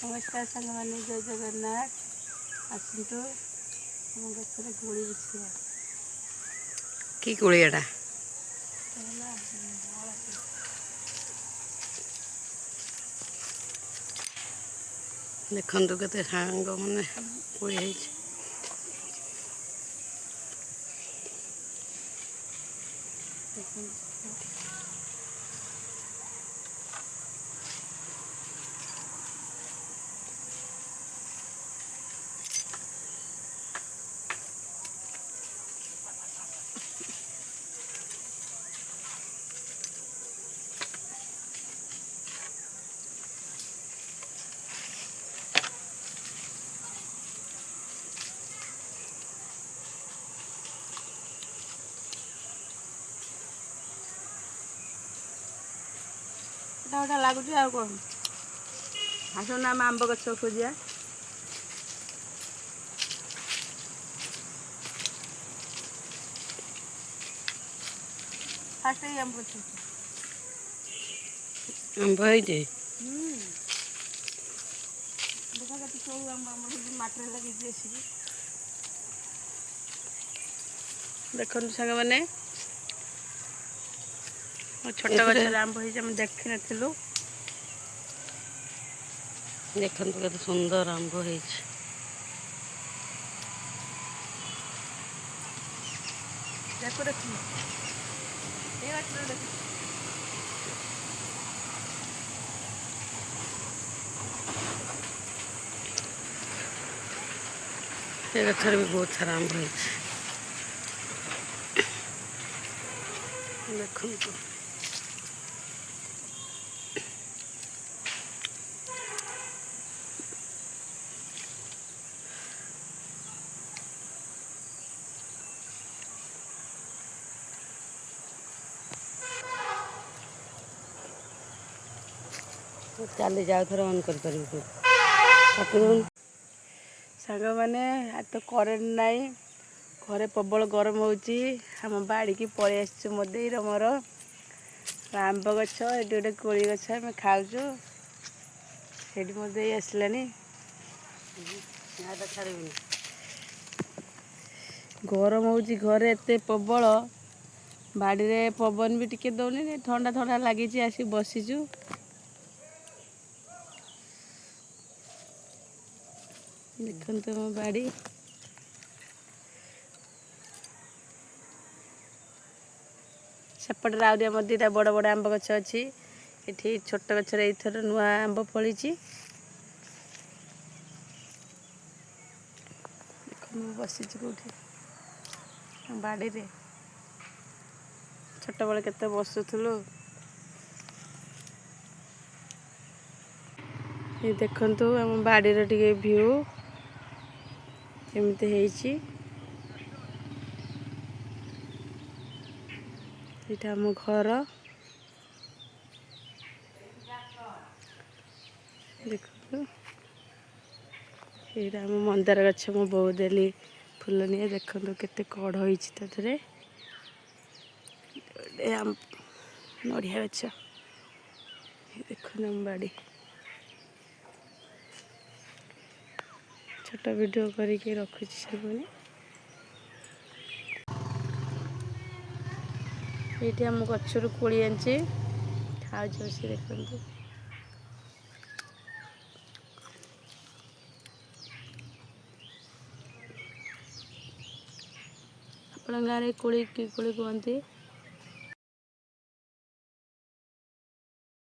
नमस्कार सांग मैंने जय जगन्नाथ आसतु आम गचर गोड़ी बिछा कि कोड़ियाटा देखु के सांग मैंने कोड़ी गोटा लगुच आ कौन आसन आम आंब गच खोजा फास्ट आंब गच आंब है देखा कत चौ आंब मटर लगे देखो सांग मैंने छोट गचर आंब हो देखी नु देखु के सुंदर आंब है देखो देख ये गचर भी बहुत सारा आंब है देखु चली जाओ थोड़ा ऑन कर सांग मैंने आज तो करेन्ट नाई घरे प्रबल गरम होम बाड़ी की पलि आस मदेर मोर आंब गछ ये गोटे कोड़ी गछ आम खाऊँ मदे आसलानी गरम हो घरे एत प्रबल बाड़ी रे पवन भी टिके दौनी ठंडा ठंडा लगी आसी बसीचु देखते मो बाड़ी सेपटे आउरी आम दुटा बड़ बड़ आंब गछ अच्छी ये छोट गचर एथर नुआ आंब फली बसी कौटी बाड़ी रे छोट बड़े केते बसुलु ये देखंतु आम बाड़ी रे टिके व्यू एमती है ये आम घर देखो ये आम मंदार गछ मो बो देली फुल नहीं देखो केते कड़ हो आम नड़िया गछ देखो आम बाड़ी छोट वीडियो करके रखुची से ये आम गचर कोड़ी आनी खाऊ बस देखते अपन गाँव कोड़ी कि कोड़ी कहते